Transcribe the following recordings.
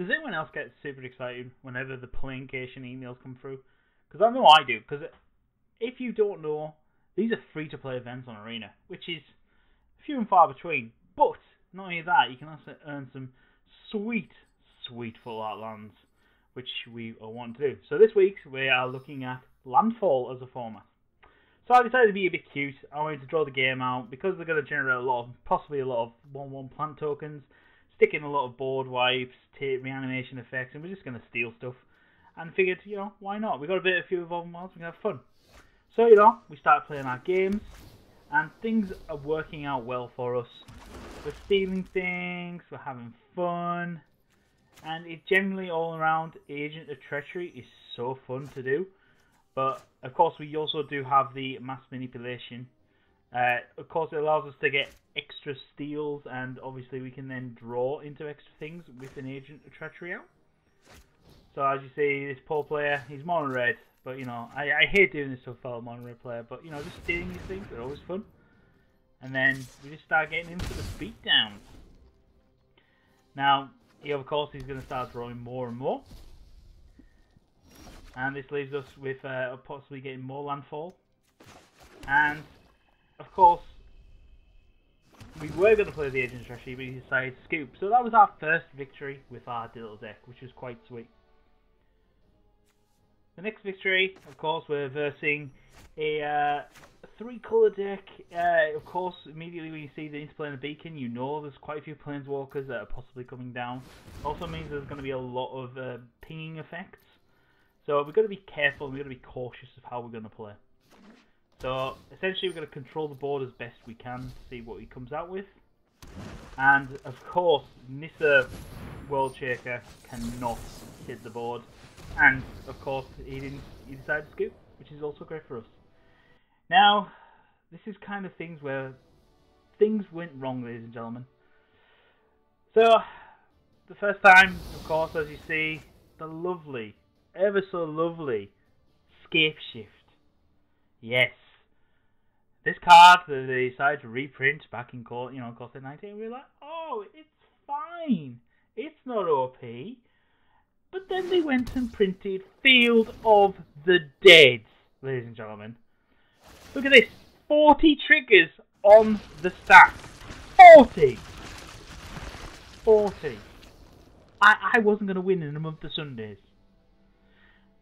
Does anyone else get super excited whenever the Planecation emails come through? Because I know I do. Because if you don't know, these are free-to-play events on Arena, which is few and far between. But not only that, you can also earn some sweet full art lands, which we want to do. So this week we are looking at Landfall as a format. So I decided to be a bit cute. I wanted to draw the game out because they're going to generate possibly a lot of 1/1 plant tokens, stick in a lot of board wipes, reanimation effects, and we're just going to steal stuff. And figured, why not? We got a few evolving wilds, we can have fun. So we start playing our games, and things are working out well for us. We're stealing things, we're having fun, and it generally all around Agent of Treachery is so fun to do. But of course we also do have the mass manipulation. Of course it allows us to get extra steals, and obviously we can then draw into extra things with an Agent of Treachery out. So as you see, this poor player, he's mono red, but I hate doing this to a fellow mono red player, but just stealing these things are always fun. And then we just start getting into the beatdowns. Now, of course he's going to start drawing more and more. And this leaves us with possibly getting more Landfall. And, of course, we were going to play the Agent of Treachery, but he decided to scoop. So that was our first victory with our little deck, which was quite sweet. The next victory, of course, we're versing a 3-colour deck. Of course, immediately when you see the interplay and the beacon, there's quite a few planeswalkers that are possibly coming down. Also means there's going to be a lot of pinging effects. So we've got to be careful, we've got to be cautious of how we're going to play. So essentially we're going to control the board as best we can to see what he comes out with. And of course, Nissa World Shaker cannot hit the board. And of course he decided to scoop, which is also great for us. Now, this is kind of things where things went wrong, ladies and gentlemen. So, the first time, of course, as you see, the lovely, ever so lovely Scape Shift. Yes. This card that they decided to reprint back in course in 19, we were like, oh, it's fine. It's not OP. But then they went and printed Field of the Dead, ladies and gentlemen. Look at this. 40 triggers on the stack. 40! 40. I wasn't going to win in a month of Sundays.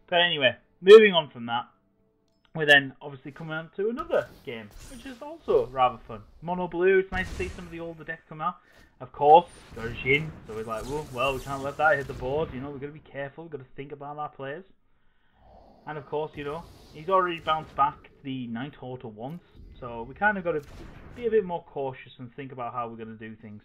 But anyway, moving on from that, we're then obviously coming on to another game, which is also rather fun. Mono blue, it's nice to see some of the older decks come out. Of course, there's Jin, so we're like, well, we can't let that hit the board, we've got to be careful, we've got to think about our players. And of course, he's already bounced back the Night Auto once, so we kind of got to be a bit more cautious and think about how we're going to do things.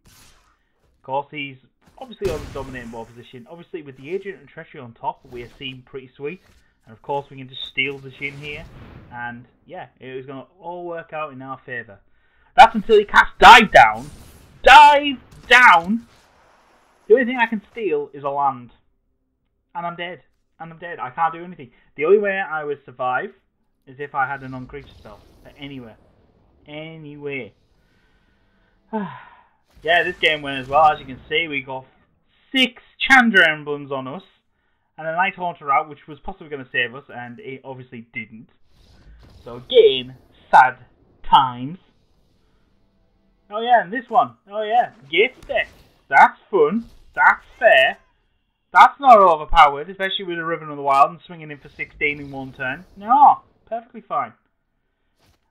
Of course, he's obviously on the dominating board position. Obviously, with the Agent and Treachery on top, we are seen pretty sweet. And of course, we can just steal the Jin here. And yeah, it was going to all work out in our favour. That's until he casts Dive Down. Dive Down! The only thing I can steal is a land. And I'm dead. I can't do anything. The only way I would survive is if I had a non-creature spell. Anywhere. Anywhere. Yeah, this game went as well. As you can see, we got 6 Chandra emblems on us. And a Night Haunter out, which was possibly going to save us. And it obviously didn't. So again, sad times. Oh yeah, and this one. Oh yeah, Gates deck. That's fun. That's fair. That's not overpowered, especially with a Riven of the Wild and swinging in for 16 in one turn. No, perfectly fine.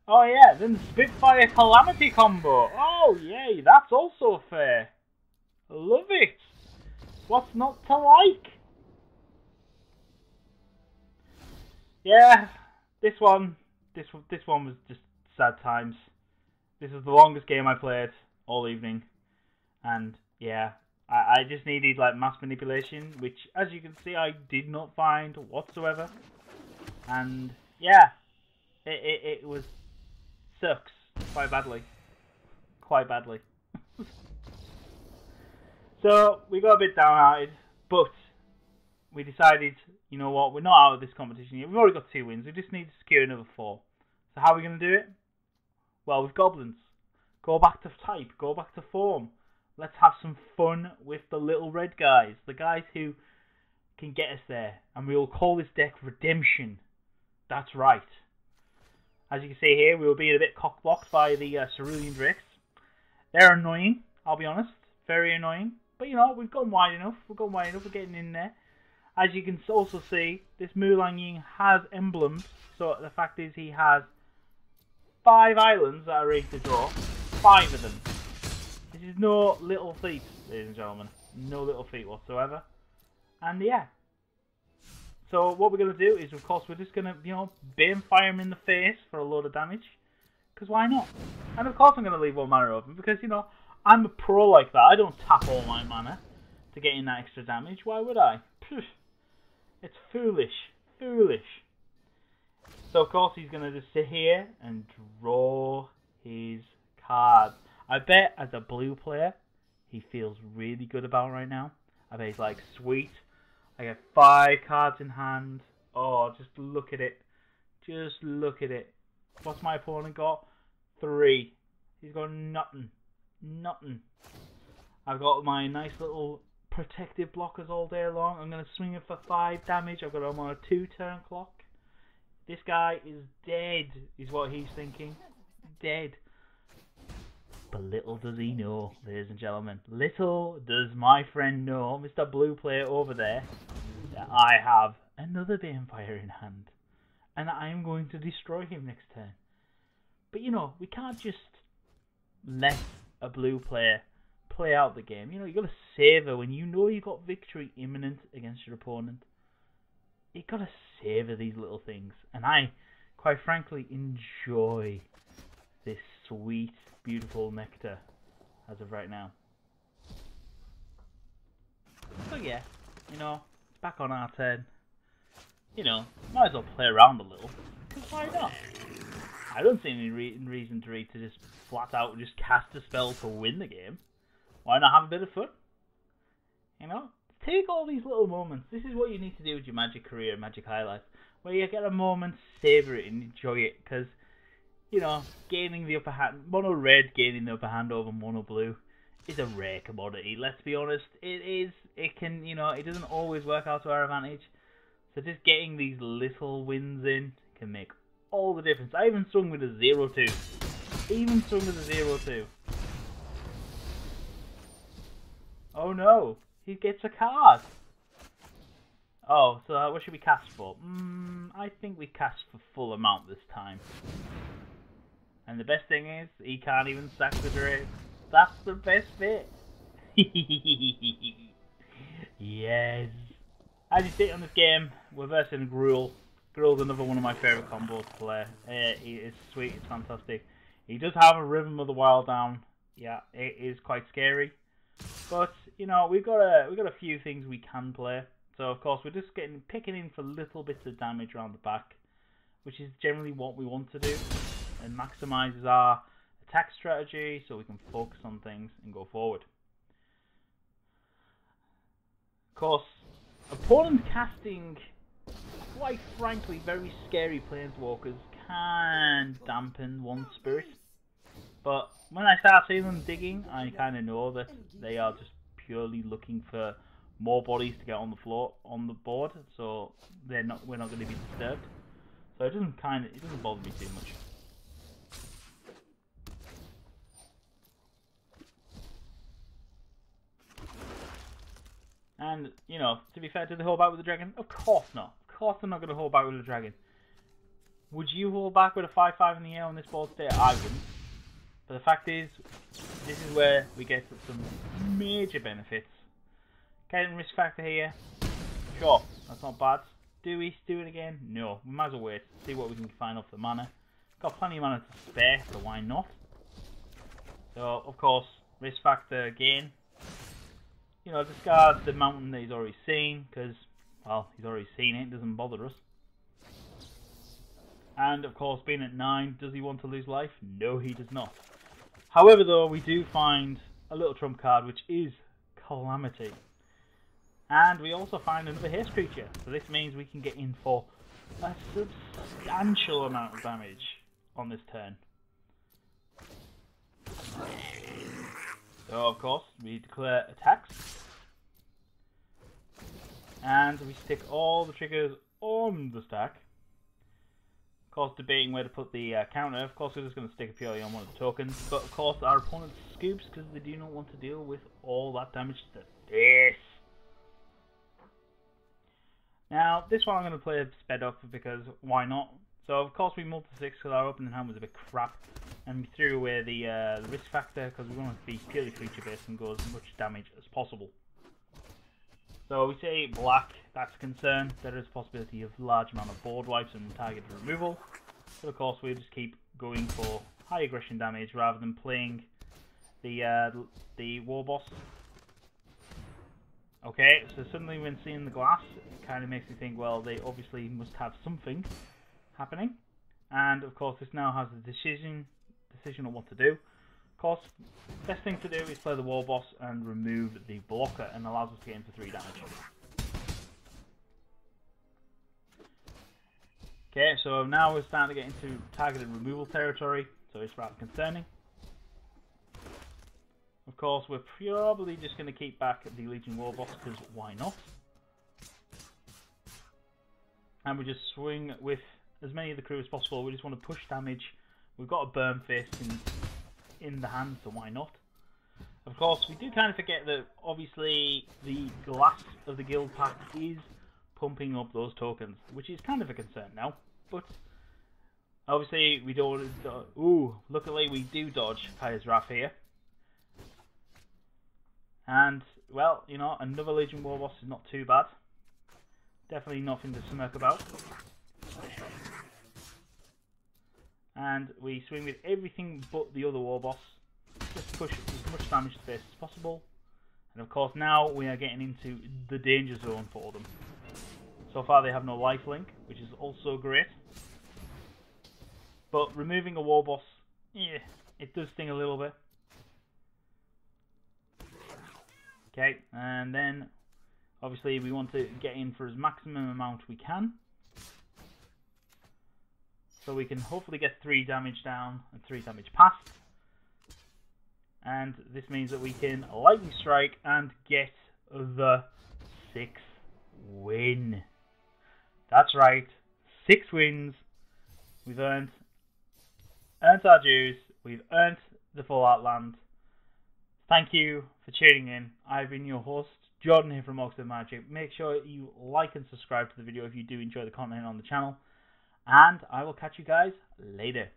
Oh yeah, then the Spitfire Calamity combo. Oh yay, that's also fair. Love it. What's not to like? Yeah, this one was just sad times. This is the longest game I played all evening, and yeah, I just needed like mass manipulation, which as you can see I did not find whatsoever, and yeah, it was sucks quite badly. So we got a bit downhearted, but we decided, you know what, we're not out of this competition yet. We've already got 2 wins. We just need to secure another 4. So how are we going to do it? Well, with goblins. Go back to type. Go back to form. Let's have some fun with the little red guys. The guys who can get us there. And we will call this deck Redemption. That's right. As you can see here, we were being a bit cock-blocked by the Cerulean Drakes. They're annoying, I'll be honest. Very annoying. But, you know, we've gone wide enough. We're getting in there. As you can also see, this Mulan Ying has emblems. So the fact is he has 5 islands that are ready to draw. 5 of them. This is no little feat, ladies and gentlemen. No little feat whatsoever. And yeah. So what we're going to do is, of course, we're just going to, you know, beam fire him in the face for a load of damage. Because why not? And of course I'm going to leave 1 mana open because, you know, I'm a pro like that. I don't tap all my mana to get in that extra damage. Why would I? Pfft. It's foolish. Foolish. So of course he's going to just sit here and draw his cards. I bet as a blue player, he feels really good about right now. I bet he's like, sweet. I get 5 cards in hand. Oh, just look at it. Just look at it. What's my opponent got? 3. He's got nothing. Nothing. I've got my nice little protective blockers all day long. I'm going to swing it for 5 damage. I've got him on a 2-turn clock. This guy is dead, is what he's thinking. Dead. But little does he know, ladies and gentlemen. Little does my friend know, Mr. Blue Player over there, that I have another Banefire in hand. And I am going to destroy him next turn. But you know, we can't just let a blue player play out the game. You know, you got to savor when you know you got victory imminent against your opponent. You got to savor these little things. And I, quite frankly, enjoy this sweet, beautiful nectar as of right now. So yeah, you know, it's back on our turn. You know, might as well play around a little. Because why not? I don't see any reason to just flat out just cast a spell to win the game. Why not have a bit of fun? You know? Take all these little moments. This is what you need to do with your Magic career, Magic highlights. Where you get a moment, savor it and enjoy it. Because, you know, gaining the upper hand, mono red gaining the upper hand over mono blue is a rare commodity. Let's be honest. It is. It can, you know, it doesn't always work out to our advantage. So just getting these little wins in can make all the difference. I even swung with a 0-2. Even swung with a 0-2. Oh no. He gets a card. Oh, so what should we cast for? I think we cast for full amount this time. And the best thing is, he can't even sack the Drake. That's the best bit. Yes. As you see on this game, we're versing Gruul. Gruul's another one of my favourite combos to play. He is sweet, it's fantastic. He does have a Rhythm of the Wild down. Yeah, it is quite scary. But, you know, we've got a few things we can play. So, of course, we're just picking in for little bits of damage around the back, which is generally what we want to do. And maximises our attack strategy so we can focus on things and go forward. Of course, opponent casting, quite frankly, very scary planeswalkers can dampen one's spirit. But when I start seeing them digging, I kind of know that they are just purely looking for more bodies to get on the floor, on the board. So we're not going to be disturbed. So it doesn't bother me too much. And, you know, to be fair, did they hold back with the dragon? Of course not. Of course they're not going to hold back with the dragon. Would you hold back with a 5/5 in the air on this board state? I wouldn't. But the fact is, this is where we get some major benefits. Getting risk factor here. Sure, that's not bad. Do we do it again? No. We might as well wait. See what we can find off the mana. Got plenty of mana to spare, so why not? So, of course, risk factor again. You know, discard the mountain that he's already seen, because, well, he's already seen it, doesn't bother us. And, of course, being at 9, does he want to lose life? No, he does not. However, though, we do find a little trump card, which is Calamity. And we also find another haste creature, so this means we can get in for a substantial amount of damage on this turn. So of course we declare attacks, and we stick all the triggers on the stack. Of course, debating where to put the counter. Of course, we're just going to stick it purely on one of the tokens, but of course our opponent scoops because they do not want to deal with all that damage to this. Now, this one I'm going to play sped up because why not? So of course we multi-6 because our opening hand was a bit crap, and we threw away the risk factor because we want to be purely creature based and go as much damage as possible. So we say black, that's a concern. There is a possibility of large amount of board wipes and target removal. But of course we just keep going for high aggression damage rather than playing the war boss. Okay, so suddenly when seeing the glass, it kind of makes me think, well, they obviously must have something happening. And of course this now has a decision on what to do. Of course, best thing to do is play the war boss and remove the blocker, and allows us to get in for 3 damage. Okay, so now we're starting to get into targeted removal territory, so it's rather concerning. Of course, we're probably just going to keep back the Legion war boss because why not? And we just swing with as many of the crew as possible. We just want to push damage. We've got a burn fist in the hand, so why not? Of course, we do kind of forget that obviously the glass of the guild pack is pumping up those tokens, which is kind of a concern now. But obviously we don't. Ooh, luckily we do dodge Kaya's Wrath here. And well, you know, another Legion war boss is not too bad. Definitely nothing to smirk about. And we swing with everything but the other war boss. Just push as much damage to face as possible. And of course now we are getting into the danger zone for them. So far they have no lifelink, which is also great. But removing a war boss, yeah, it does sting a little bit. Okay, and then obviously we want to get in for as maximum amount we can. So we can hopefully get 3 damage down and 3 damage past. And this means that we can lightning strike and get the 6th win. That's right, 6 wins. We've earned our dues. We've earned the Fallout land. Thank you for tuning in. I've been your host, Jordan here from UKMtG. Make sure you like and subscribe to the video if you do enjoy the content on the channel. And I will catch you guys later.